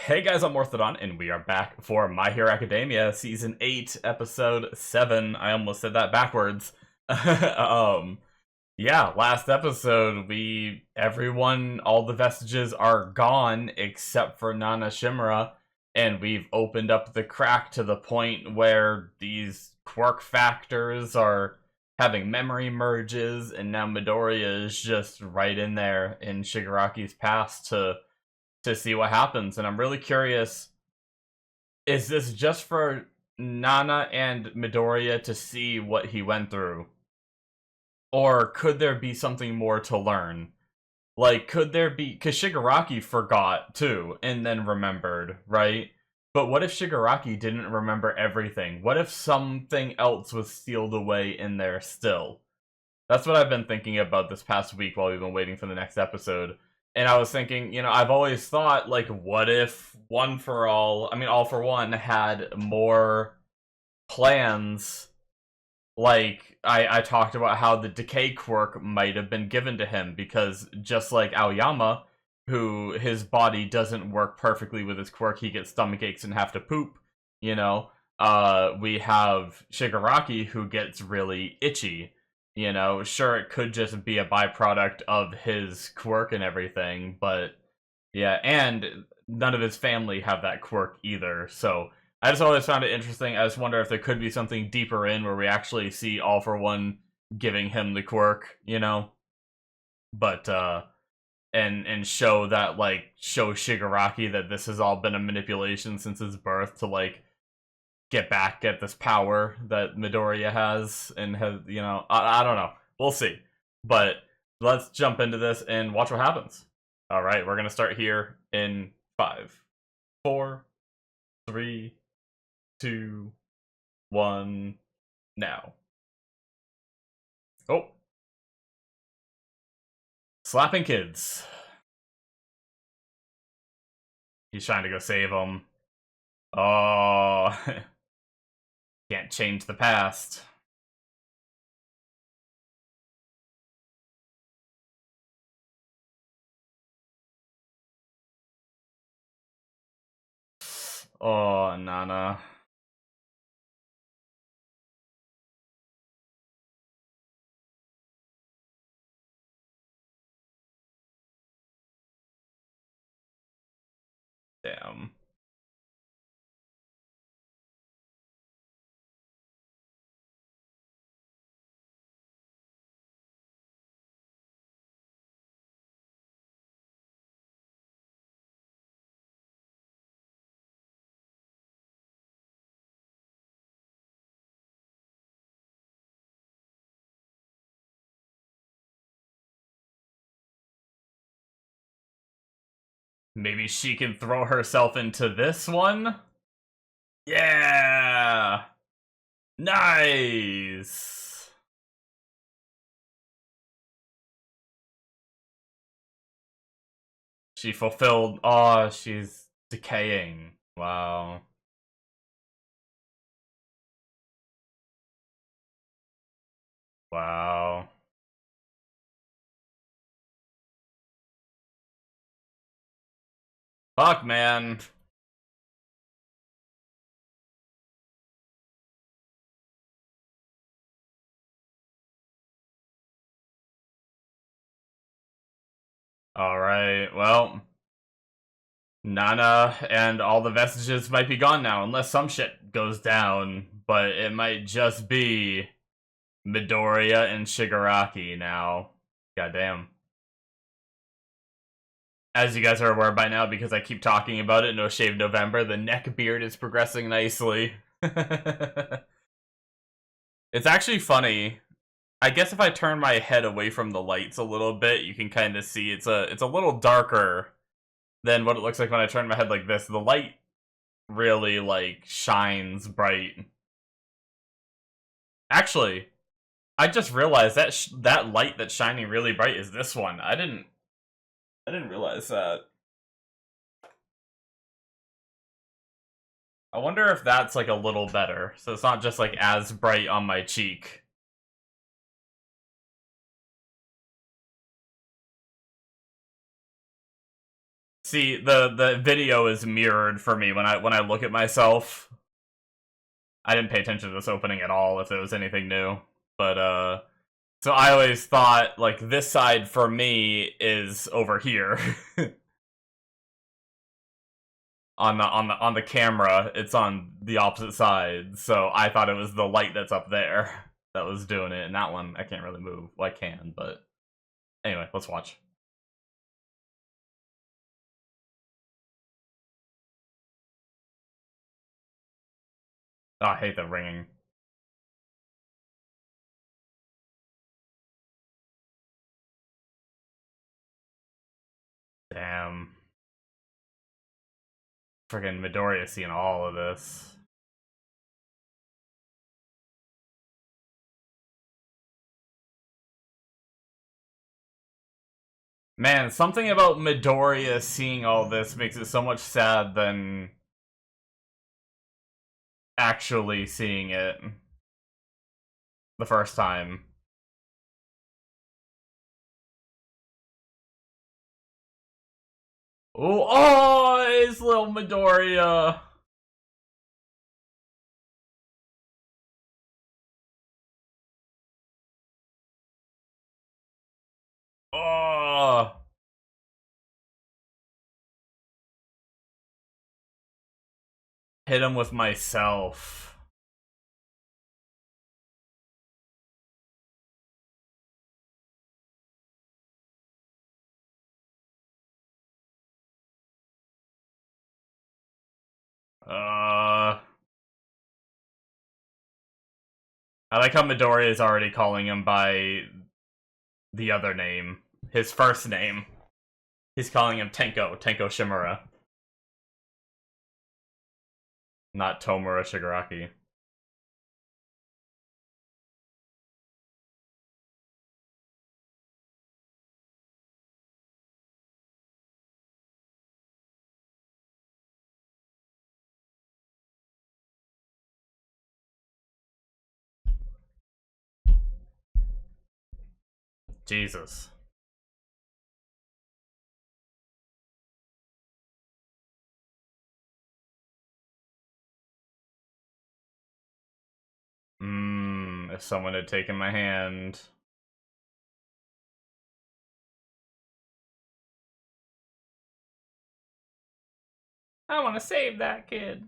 Hey guys, I'm Morthadon, and we are back for My Hero Academia Season 8, Episode 7. I almost said that backwards. um, yeah, last episode, all the vestiges are gone except for Nana Shimura, and we've opened up the crack to the point where these quirk factors are having memory merges, and now Midoriya is just right in there in Shigaraki's past to see what happens. And I'm really curious, is this just for Nana and Midoriya to see what he went through? Or could there be something more to learn? Like, could there be... Because Shigaraki forgot, too, and then remembered, right? But what if Shigaraki didn't remember everything? What if something else was sealed away in there still? That's what I've been thinking about this past week while we've been waiting for the next episode. And I was thinking, I've always thought, like, what if All for One had more plans? Like, I talked about how the decay quirk might have been given to him, because just like Aoyama, who his body doesn't work perfectly with his quirk, he gets stomach aches and have to poop, we have Shigaraki, who gets really itchy. Sure, it could just be a byproduct of his quirk and everything, but yeah, and none of his family have that quirk either, so I just always found it interesting. I just wonder if there could be something deeper in where we actually see All for One giving him the quirk, but and show Shigaraki that this has all been a manipulation since his birth to get back at this power that Midoriya has, and has, I don't know. We'll see. But let's jump into this and watch what happens. Alright, we're gonna start here in 5, 4, 3, 2, 1, now. Oh. Slapping kids. He's trying to go save them. Oh. Can't change the past. Oh, Nana. Damn. Maybe she can throw herself into this one? Yeah! Nice! She fulfilled... Oh, she's decaying. Wow. Wow. Fuck, man. Alright, well... Nana and all the vestiges might be gone now, unless some shit goes down. But it might just be Midoriya and Shigaraki now. Goddamn. As you guys are aware by now, because I keep talking about it, No Shave November, the neck beard is progressing nicely. It's actually funny. I guess if I turn my head away from the lights a little bit, you can kind of see it's a little darker than what it looks like when I turn my head like this. The light really, shines bright. Actually, I just realized that that light that's shining really bright is this one. I didn't realize that. I wonder if that's a little better, so it's not just as bright on my cheek. See, the video is mirrored for me when I look at myself. I didn't pay attention to this opening at all if there was anything new. But so I always thought like this side for me is over here. On the camera, it's on the opposite side. So I thought it was the light that's up there that was doing it, and that one I can't really move. Well, I can, but anyway, let's watch. Oh, I hate the ringing. Damn. Friggin' Midoriya seeing all of this. Man, something about Midoriya seeing all this makes it so much sad than actually seeing it the first time. Oh, oh, it's little Midoriya. Oh, hit him with myself. I like how Midoriya is already calling him by the other name, his first name. He's calling him Tenko Shimura, not Tomura Shigaraki. Jesus. If someone had taken my hand. I want to save that kid.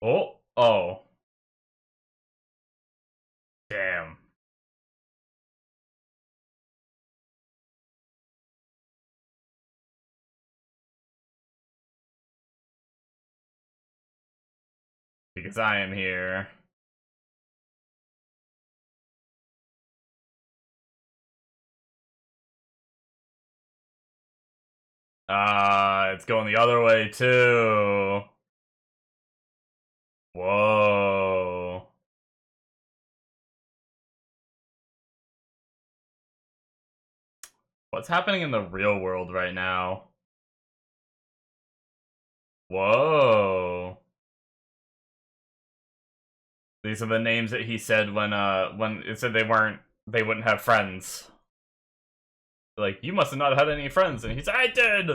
Oh, oh. Damn. Because I am here. It's going the other way too. Whoa. What's happening in the real world right now? Whoa. These are the names that he said when it said they wouldn't have friends. Like, you must have not had any friends, and he said, I did!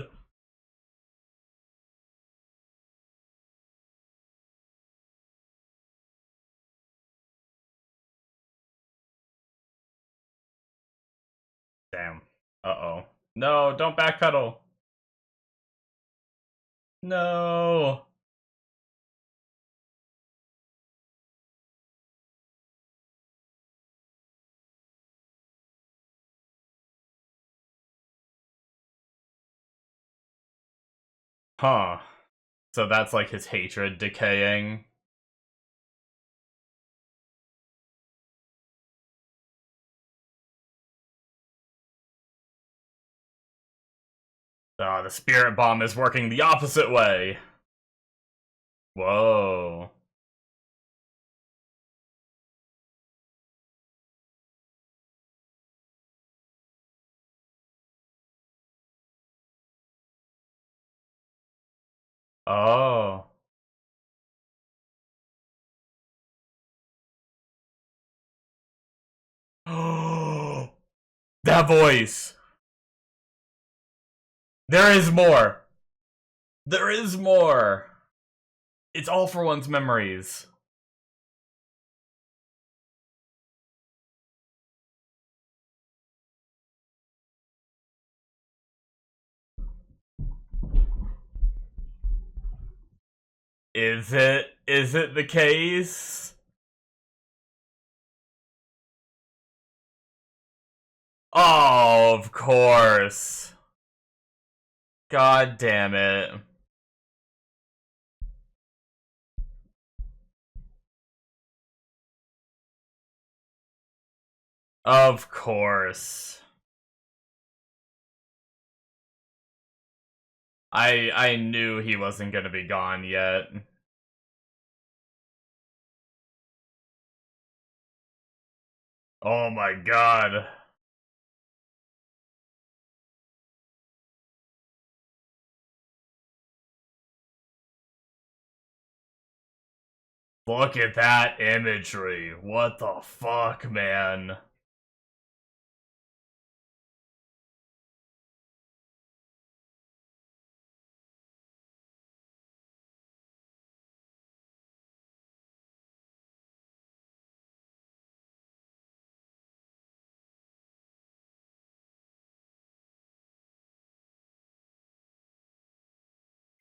Damn. Uh-oh. No, don't backpedal. No. Huh. So that's like his hatred decaying. The spirit bomb is working the opposite way. Whoa. Oh. Oh, that voice. There is more. There is more. It's all for one's memories. Is it? Is it the case? Oh, of course. God damn it. Of course. I knew he wasn't gonna be gone yet. Oh my god. Look at that imagery. What the fuck, man?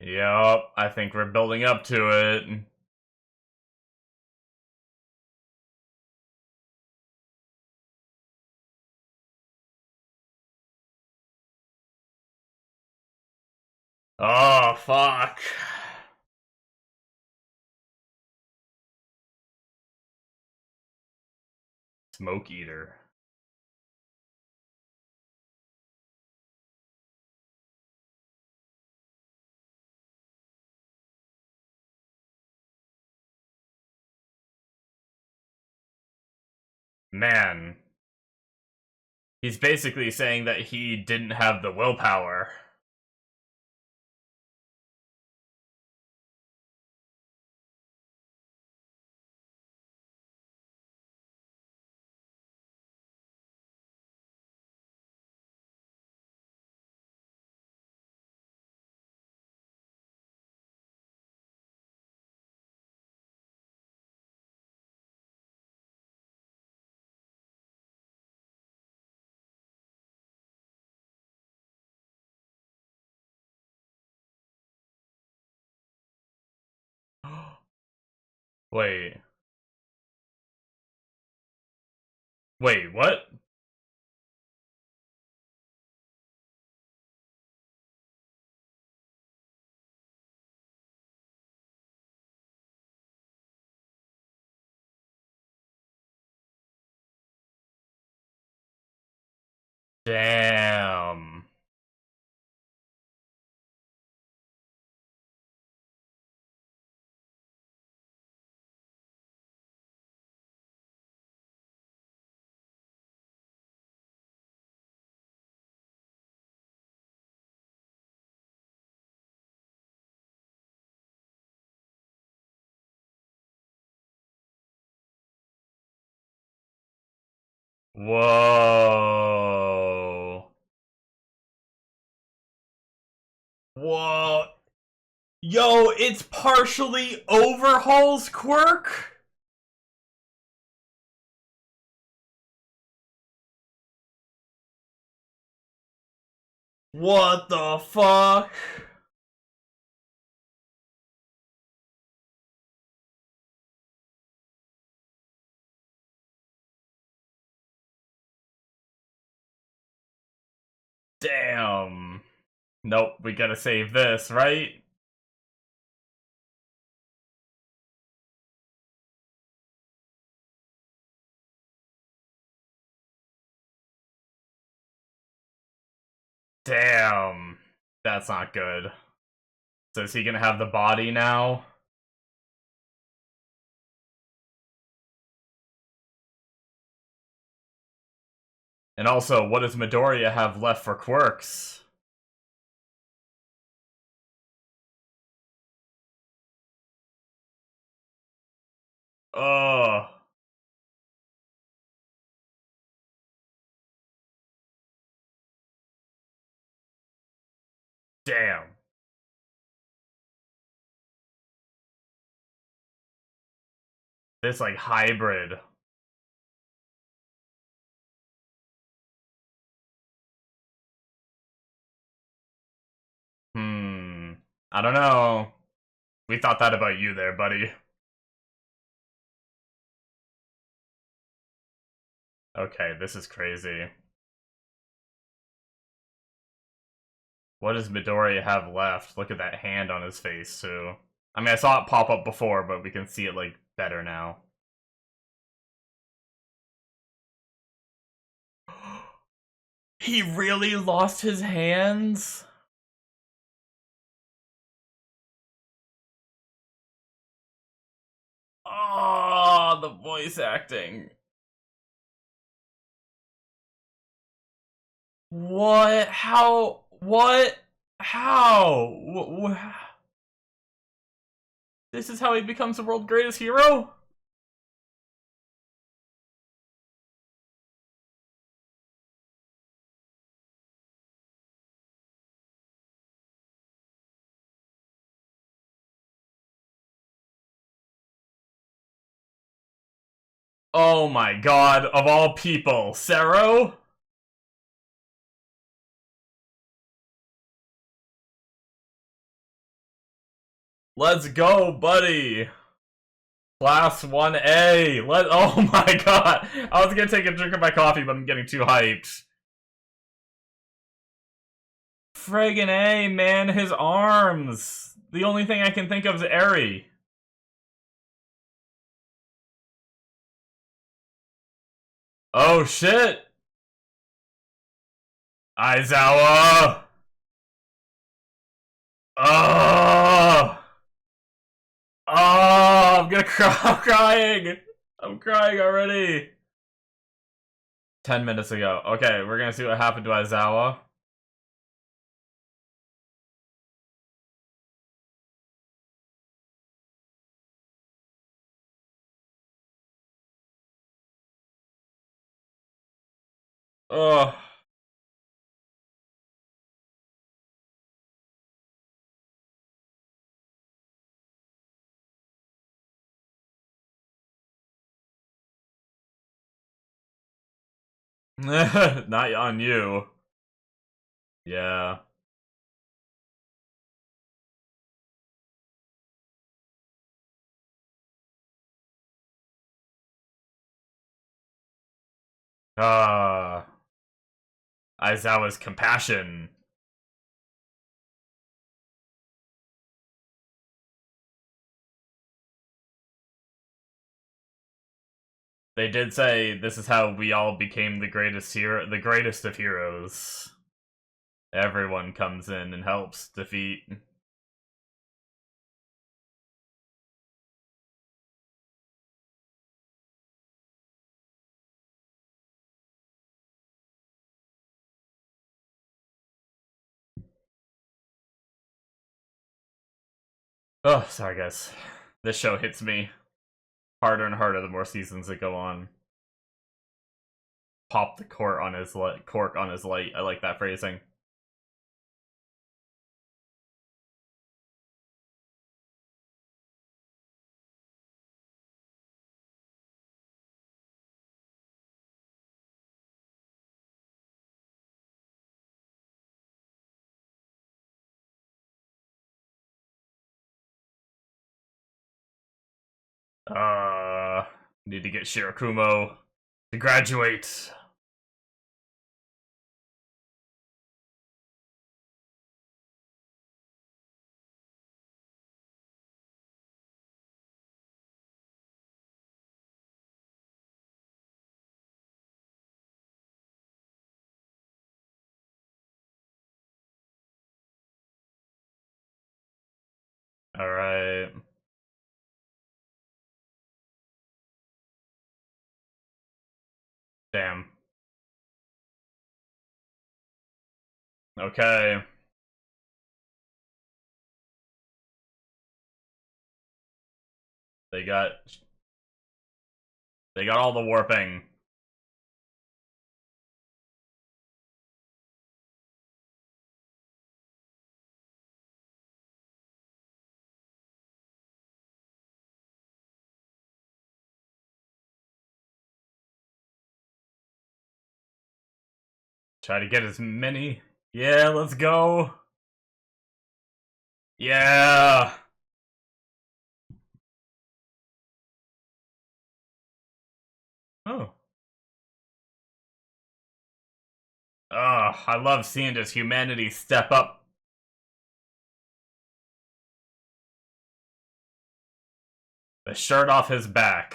Yup, I think we're building up to it. Oh, fuck. Smoke Eater. Man. He's basically saying that he didn't have the willpower. Wait. Wait, what? Damn. Whoa. Whoa. Yo, it's partially Overhaul's quirk? What the fuck? Damn. Nope, we gotta save this, right? Damn. That's not good. So is he gonna have the body now? And also, what does Midoriya have left for quirks? Ugh. Damn. This, like, hybrid. I don't know. We thought that about you there, buddy. Okay, this is crazy. What does Midori have left? Look at that hand on his face, too. I mean, I saw it pop up before, but we can see it, like, better now. He really lost his hands? Oh, the voice acting. What? How? What? How? This is how he becomes the world's greatest hero? Oh my god, of all people, Sero? Let's go, buddy! Class 1A! Oh my god! I was gonna take a drink of my coffee, but I'm getting too hyped. Friggin' A, man, his arms! The only thing I can think of is Eri. Oh shit! Aizawa! Oh! Oh! I'm gonna cry. I'm crying! I'm crying already! 10 minutes ago. Okay, we're gonna see what happened to Aizawa. Ugh. Not on you. Yeah. Ah. Aizawa's compassion. They did say this is how we all became the greatest of heroes. Everyone comes in and helps defeat. Oh, sorry guys. This show hits me harder and harder the more seasons that go on. Pop the cork on his light. I like that phrasing. Uh, Need to get Shirakumo to graduate. Alright. Damn. Okay. They got all the warping. Try to get as many. Yeah, let's go. Yeah. Oh. Ugh, I love seeing this humanity step up. The shirt off his back.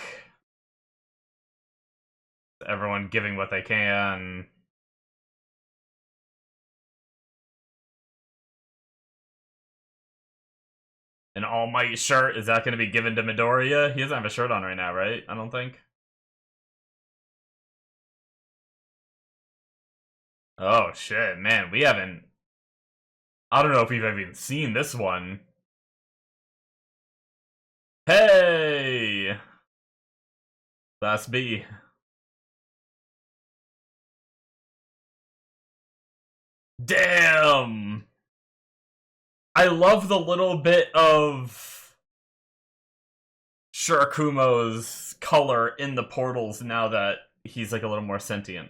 Everyone giving what they can. An All Might shirt, is that going to be given to Midoriya? He doesn't have a shirt on right now, right? I don't think. Oh shit, man, we haven't... I don't know if we've even seen this one. Hey! Class B. Damn! I love the little bit of Shirakumo's color in the portals now that he's like a little more sentient.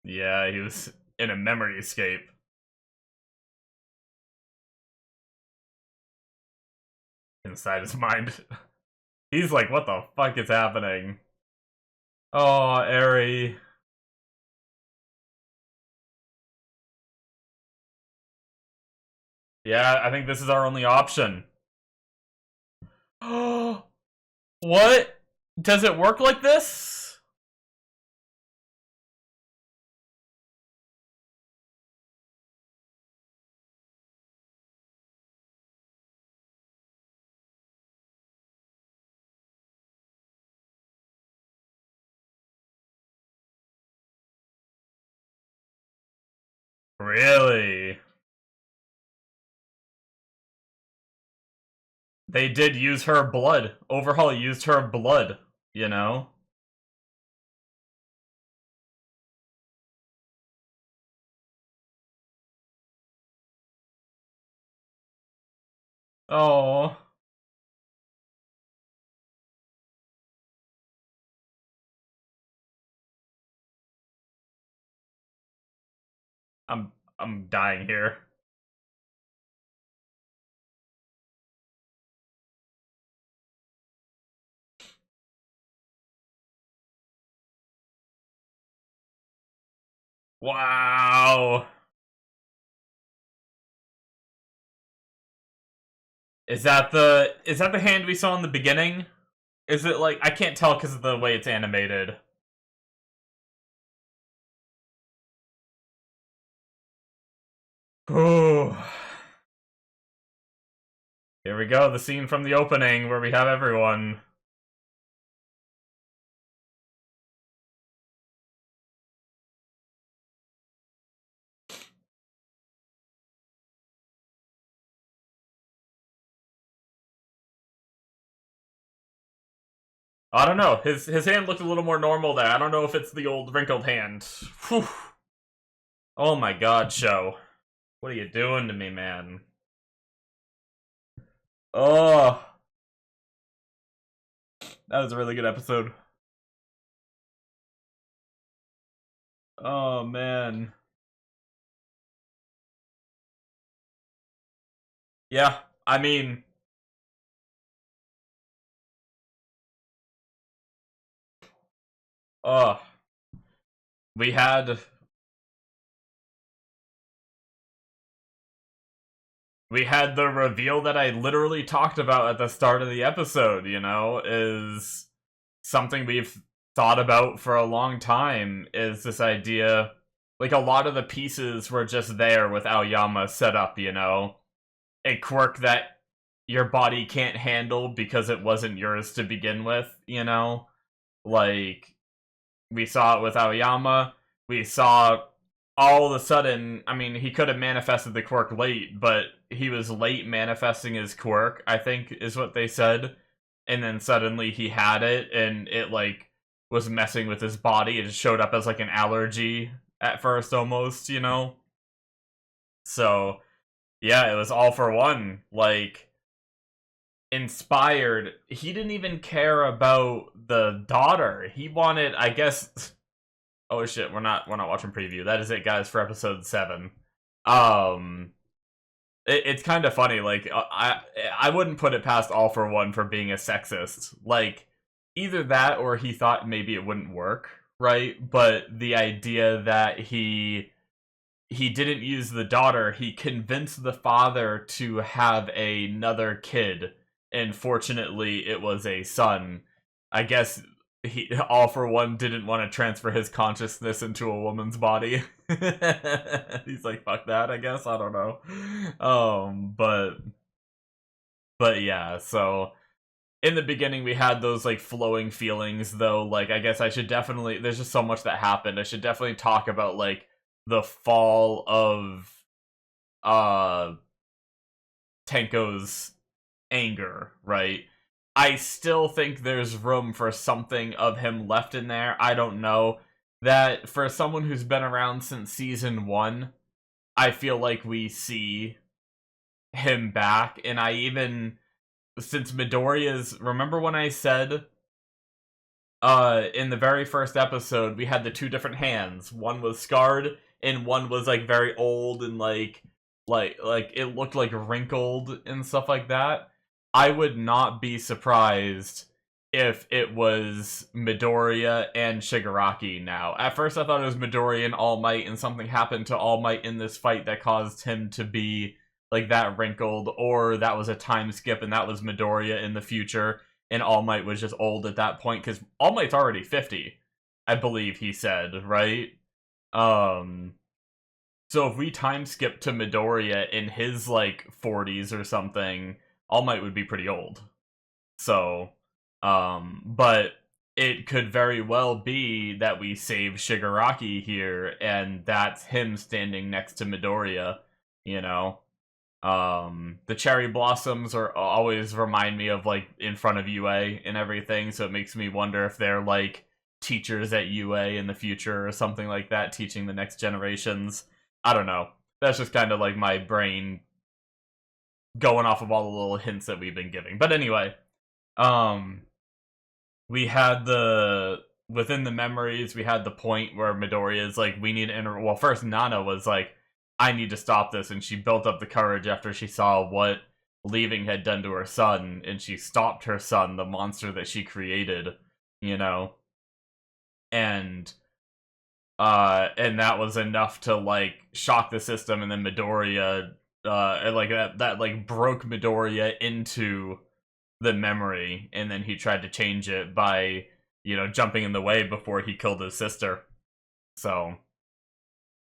Yeah, he was in a memory escape. Inside his mind. He's like, what the fuck is happening? Oh, Eri. Yeah, I think this is our only option. Oh, what? Does it work like this? Really? They did use her blood. Overhaul used her blood, you know? Oh. I'm dying here. Wow. Is that the hand we saw in the beginning? Is it like I can't tell because of the way it's animated. Ooh. Here we go, the scene from the opening where we have everyone. I don't know. His hand looked a little more normal there. I don't know if it's the old wrinkled hand. Whew. Oh my god, show. What are you doing to me, man? Oh, that was a really good episode. Oh man. Yeah, I mean, oh, we had we had the reveal that I literally talked about at the start of the episode, you know, is something we've thought about for a long time, is this idea, like a lot of the pieces were just there with Aoyama set up, you know? A quirk that your body can't handle because it wasn't yours to begin with, you know? Like, we saw it with Aoyama, we saw all of a sudden, I mean, he could have manifested the quirk late, but he was late manifesting his quirk, I think is what they said. And then suddenly he had it, and it, like, was messing with his body. It just showed up as, like, an allergy at first, almost, you know? So yeah, it was all for one. Like, inspired. He didn't even care about the daughter. He wanted, I guess. Oh shit, we're not watching preview. That is it, guys, for episode 7. Um, it's kind of funny. Like, I wouldn't put it past All for One for being a sexist. Like, either that or he thought maybe it wouldn't work, right? But the idea that he didn't use the daughter, he convinced the father to have another kid, and fortunately it was a son. I guess he All for One didn't want to transfer his consciousness into a woman's body. He's like, fuck that, I guess. I don't know. But yeah, so in the beginning we had those like flowing feelings, though. Like, I guess I should definitely, there's just so much that happened. I should definitely talk about like the fall of uh Tenko's anger, right? I still think there's room for something of him left in there. I don't know. That for someone who's been around since season 1, I feel like we see him back. And I even, since Midoriya's, remember when I said in the very first episode we had the 2 different hands. One was scarred and one was like very old and like it looked like wrinkled and stuff like that. I would not be surprised if it was Midoriya and Shigaraki now. At first I thought it was Midoriya and All Might, and something happened to All Might in this fight that caused him to be like that wrinkled, or that was a time skip and that was Midoriya in the future and All Might was just old at that point, because All Might's already 50, I believe he said, right? So if we time skip to Midoriya in his like 40s or something, All Might would be pretty old. So, but it could very well be that we save Shigaraki here, and that's him standing next to Midoriya, you know? The cherry blossoms are always remind me of like in front of UA and everything, so it makes me wonder if they're like teachers at UA in the future or something like that, teaching the next generations. I don't know. That's just kind of like my brain going off of all the little hints that we've been giving. But anyway, we had within the memories, we had the point where Midoriya is like, we need well, first Nana was like, I need to stop this, and she built up the courage after she saw what leaving had done to her son, and she stopped her son, the monster that she created, you know? And that was enough to like shock the system, and then Midoriya like that like broke Midoriya into the memory, and then he tried to change it by, you know, jumping in the way before he killed his sister. So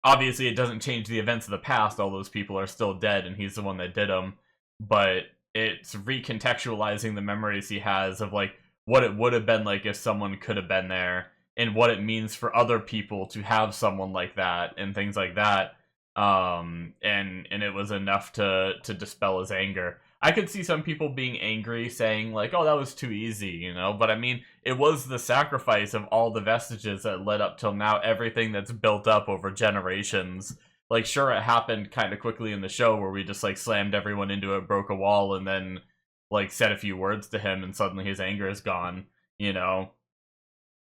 obviously it doesn't change the events of the past. All those people are still dead and he's the one that did them, but it's recontextualizing the memories he has of like what it would have been like if someone could have been there, and what it means for other people to have someone like that and things like that. And it was enough to dispel his anger. I could see some people being angry, saying like, oh, that was too easy, you know? But I mean, it was the sacrifice of all the vestiges that led up till now, everything that's built up over generations. Like, sure, it happened kind of quickly in the show where we just like slammed everyone into it, broke a wall, and then like said a few words to him and suddenly his anger is gone, you know?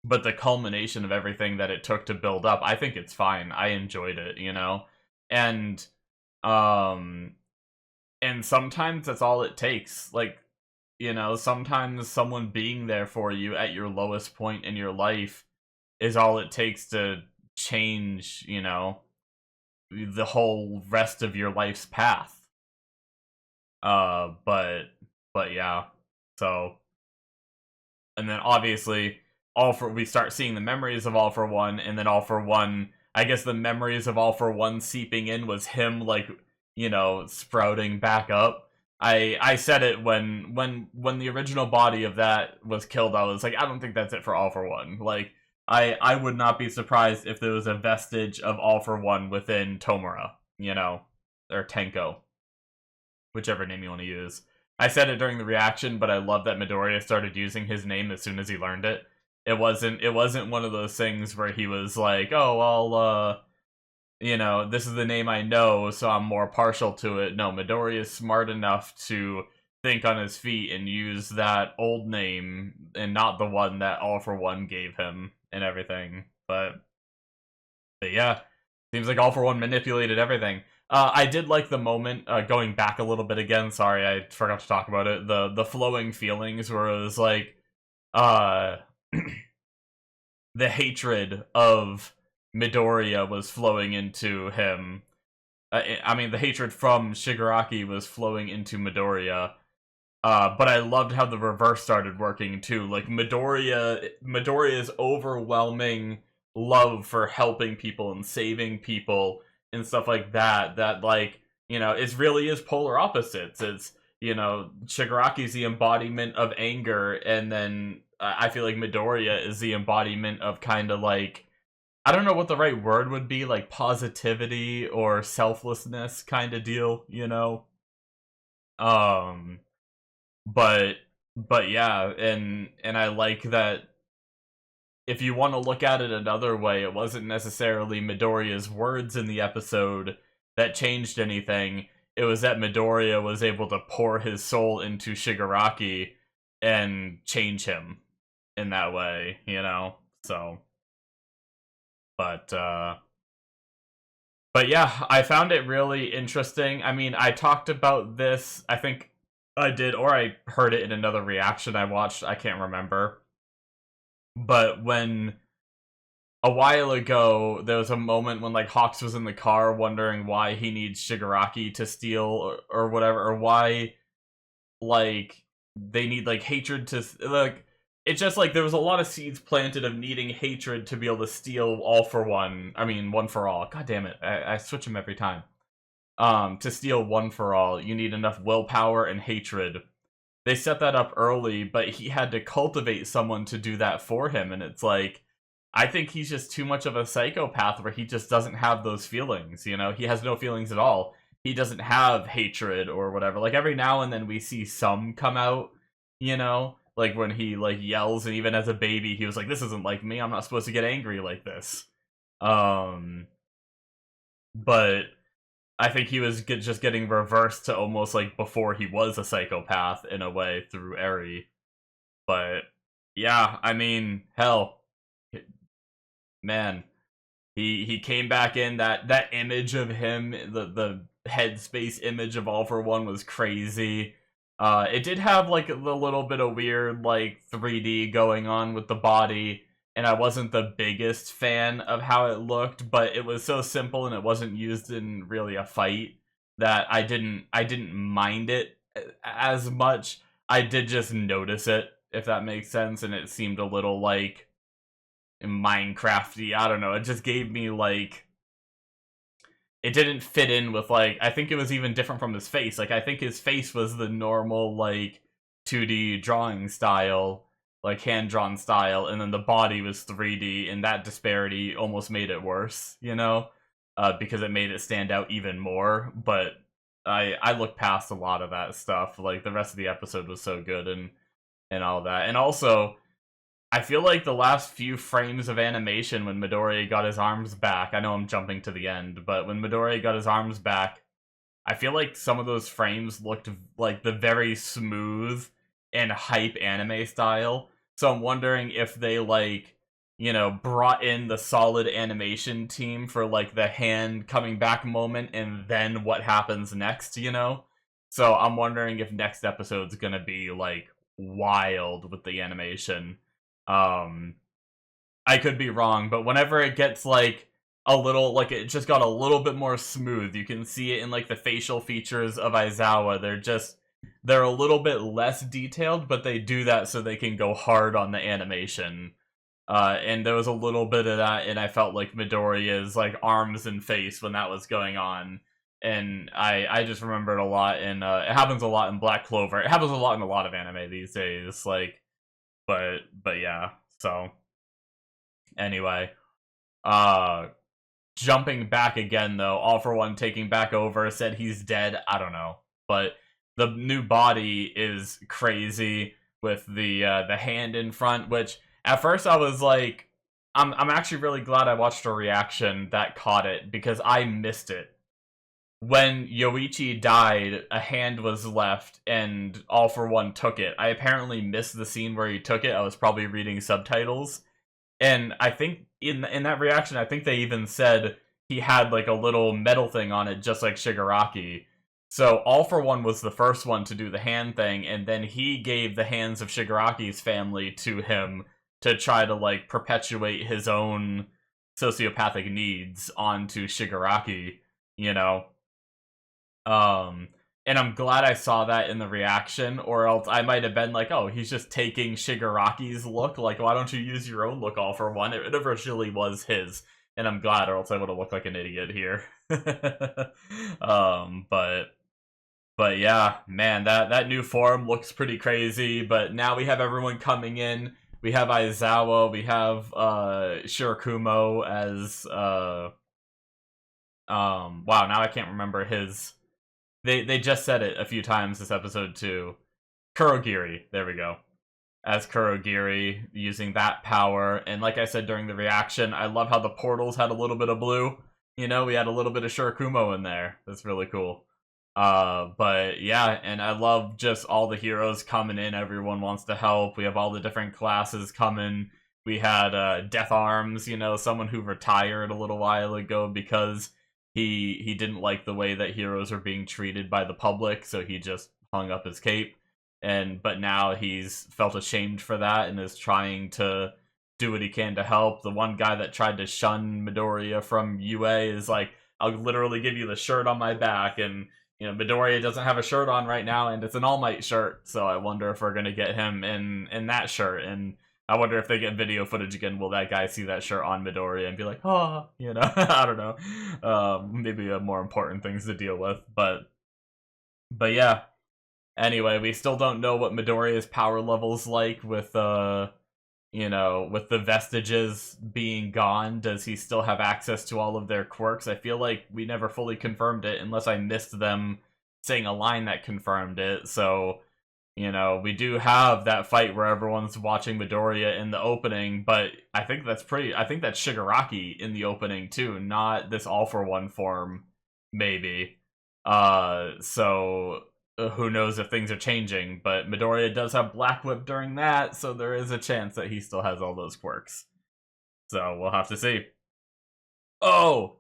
But the culmination of everything that it took to build up, I think it's fine. I enjoyed it, you know? And um and sometimes that's all it takes. Like, you know, sometimes someone being there for you at your lowest point in your life is all it takes to change, you know, the whole rest of your life's path. But yeah. So, and then obviously we start seeing the memories of All for One, and then All for One, I guess the memories of All for One seeping in was him like, you know, sprouting back up. I said it when the original body of that was killed, I was like, I don't think that's it for All for One. Like, I would not be surprised if there was a vestige of All for One within Tomura, you know, or Tenko, whichever name you want to use. I said it during the reaction, but I love that Midoriya started using his name as soon as he learned it. It wasn't one of those things where he was like, oh, you know, this is the name I know, so I'm more partial to it. No, Midoriya is smart enough to think on his feet and use that old name and not the one that All For One gave him and everything. But yeah, seems like All For One manipulated everything. I did like the moment, going back a little bit again, sorry, I forgot to talk about it, the flowing feelings where it was like, uh, the hatred of Midoriya was flowing into him. I mean, the hatred from Shigaraki was flowing into Midoriya. But I loved how the reverse started working too. Like Midoriya's overwhelming love for helping people and saving people and stuff like that. That, like, you know, it really is polar opposites. It's, you know, Shigaraki's the embodiment of anger, and then I feel like Midoriya is the embodiment of kind of like, I don't know what the right word would be, like positivity or selflessness kind of deal, you know. Um, but yeah, and I like that if you want to look at it another way, it wasn't necessarily Midoriya's words in the episode that changed anything. It was that Midoriya was able to pour his soul into Shigaraki and change him in that way, you know? So, but but yeah, I found it really interesting. I mean, I talked about this, I think I did, or I heard it in another reaction I watched, I can't remember. But when a while ago, there was a moment when like Hawks was in the car wondering why he needs Shigaraki to steal or whatever, or why like they need like hatred to like. It's just like there was a lot of seeds planted of needing hatred to be able to steal All For One. I mean, One For All. God damn it, I switch them every time. To steal One For All, you need enough willpower and hatred. They set that up early, but he had to cultivate someone to do that for him, and it's like, I think he's just too much of a psychopath where he just doesn't have those feelings, you know? He has no feelings at all. He doesn't have hatred or whatever. Like, every now and then we see some come out, you know? Like, when he, like, yells, and even as a baby, he was like, this isn't like me, I'm not supposed to get angry like this. But I think he was just getting reversed to almost like before he was a psychopath in a way through Eri. But yeah, I mean, hell, man, he came back in. That image of him, the headspace image of All For One was crazy. It did have like a little bit of weird like 3D going on with the body, and I wasn't the biggest fan of how it looked, but it was so simple and it wasn't used in really a fight that I didn't mind it as much. I did just notice it, if that makes sense, and it seemed a little like Minecrafty. I don't know. It just gave me like, it didn't fit in with like, I think it was even different from his face. Like, I think his face was the normal like 2D drawing style, like hand drawn style, and then the body was 3D, and that disparity almost made it worse, you know, because it made it stand out even more. But I looked past a lot of that stuff. Like, the rest of the episode was so good and all that, and also I feel like the last few frames of animation when Midoriya got his arms back, I know I'm jumping to the end, but when Midoriya got his arms back, I feel like some of those frames looked like the very smooth and hype anime style. So I'm wondering if they like, you know, brought in the solid animation team for like the hand coming back moment and then what happens next, you know? So I'm wondering if next episode's gonna be like wild with the animation. Um, I could be wrong, but whenever it gets like a little, like it just got a little bit more smooth, you can see it in like the facial features of Aizawa. They're a little bit less detailed, but they do that so they can go hard on the animation. And there was a little bit of that, and I felt like Midoriya's like arms and face when that was going on. And I just remember it a lot, and it happens a lot in Black Clover. It happens a lot in a lot of anime these days, like, but yeah, so anyway, uh jumping back again though, All For One taking back over, said he's dead. I don't know, but the new body is crazy with the hand in front, which at first I was like, I'm actually really glad I watched a reaction that caught it because I missed it. When Yoichi died, a hand was left, and All for One took it. I apparently missed the scene where he took it. I was probably reading subtitles, and I think in that reaction, I think they even said he had like a little metal thing on it, just like Shigaraki. So All for One was the first one to do the hand thing, and then he gave the hands of Shigaraki's family to him to try to like perpetuate his own sociopathic needs onto Shigaraki, you know. Um, and I'm glad I saw that in the reaction, or else I might have been like, oh, he's just taking Shigaraki's look. Like, why don't you use your own look All for One? It originally was his, and I'm glad, or else I would have looked like an idiot here. um, but but yeah, man, that new form looks pretty crazy. But now we have everyone coming in. We have Aizawa. We have Shirakumo as wow, now I can't remember his. They just said it a few times this episode too. Kurogiri, there we go. As Kurogiri, using that power. And like I said during the reaction, I love how the portals had a little bit of blue. You know, we had a little bit of Shirakumo in there. That's really cool. But yeah, and I love just all the heroes coming in. Everyone wants to help. We have all the different classes coming. We had Death Arms, you know, someone who retired a little while ago because he didn't like the way that heroes were being treated by the public, so he just hung up his cape. But now he's felt ashamed for that and is trying to do what he can to help. The one guy that tried to shun Midoriya from UA is like, I'll literally give you the shirt on my back, and you know, Midoriya doesn't have a shirt on right now, and it's an All Might shirt, so I wonder if we're gonna get him in that shirt, and I wonder if they get video footage again, will that guy see that shirt on Midoriya and be like, oh, you know, I don't know. Maybe more important things to deal with, but yeah. Anyway, we still don't know what Midoriya's power level's like with you know, with the vestiges being gone. Does he still have access to all of their quirks? I feel like we never fully confirmed it unless I missed them saying a line that confirmed it. So, you know, we do have that fight where everyone's watching Midoriya in the opening, but I think that's Shigaraki in the opening too, not this All for One form, maybe. So who knows if things are changing, but Midoriya does have Black Whip during that, so there is a chance that he still has all those quirks. So we'll have to see. Oh,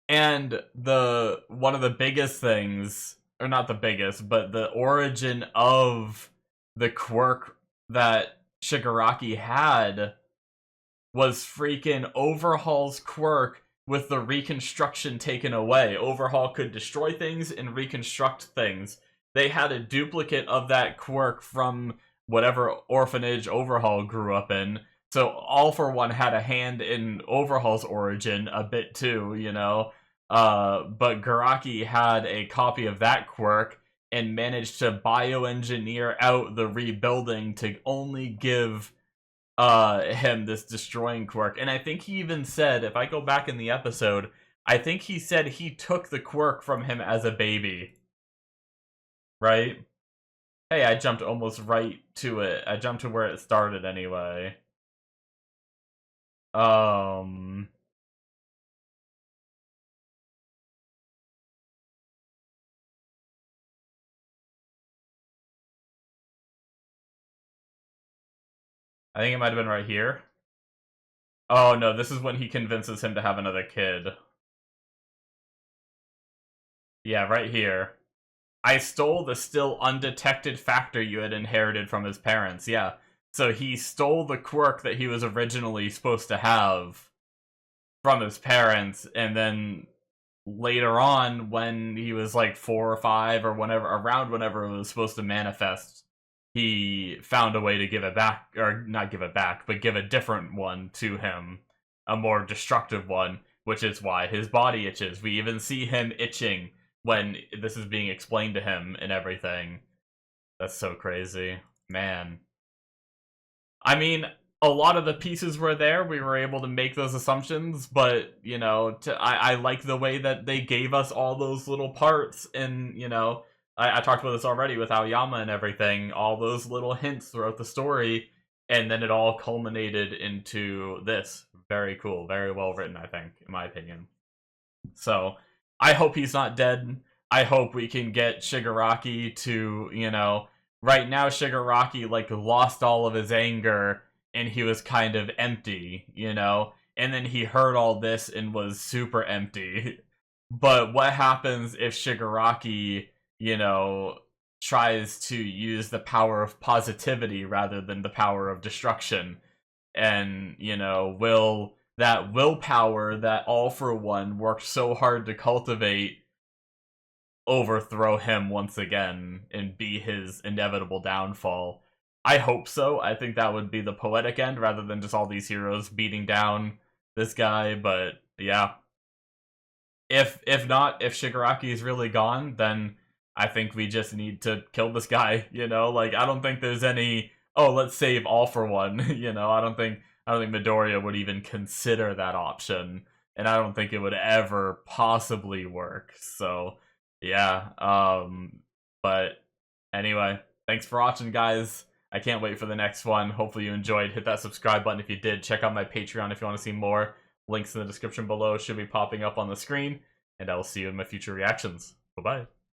and the one of the biggest things, or not the biggest, but the origin of the quirk that Shigaraki had was freaking Overhaul's quirk with the reconstruction taken away. Overhaul could destroy things and reconstruct things. They had a duplicate of that quirk from whatever orphanage Overhaul grew up in. So All for One had a hand in Overhaul's origin a bit too, you know. But Garaki had a copy of that quirk and managed to bioengineer out the rebuilding to only give him this destroying quirk. And I think he even said, if I go back in the episode, I think he said he took the quirk from him as a baby. Right? Hey, I jumped almost right to it. I jumped to where it started anyway. I think it might have been right here. Oh no, this is when he convinces him to have another kid. Yeah, right here. I stole the still undetected factor you had inherited from his parents. Yeah. So he stole the quirk that he was originally supposed to have from his parents, and then later on, when he was like 4 or 5 or whenever, around whenever it was supposed to manifest, he found a way to give it back, or not give it back, but give a different one to him, a more destructive one, which is why his body itches. We even see him itching when this is being explained to him and everything. That's so crazy. Man. I mean, a lot of the pieces were there. We were able to make those assumptions, but, you know, I like the way that they gave us all those little parts, and, you know, I talked about this already with Aoyama and everything, all those little hints throughout the story, and then it all culminated into this. Very cool, very well written, I think, in my opinion. So, I hope he's not dead. I hope we can get Shigaraki to, right now Shigaraki, like, lost all of his anger, and he was kind of empty, And then he heard all this and was super empty. But what happens if Shigaraki, tries to use the power of positivity rather than the power of destruction? And, will that willpower that All For One worked so hard to cultivate overthrow him once again and be his inevitable downfall? I hope so. I think that would be the poetic end rather than just all these heroes beating down this guy. But yeah, if not, if Shigaraki is really gone, then I think we just need to kill this guy. Like, I don't think there's any, oh, let's save All For One. I don't think Midoriya would even consider that option, and I don't think it would ever possibly work. So yeah, but anyway, thanks for watching, guys. I can't wait for the next one. Hopefully you enjoyed. Hit that subscribe button if you did. Check out my Patreon if you want to see more. Links in the description below should be popping up on the screen, and I will see you in my future reactions. Bye-bye.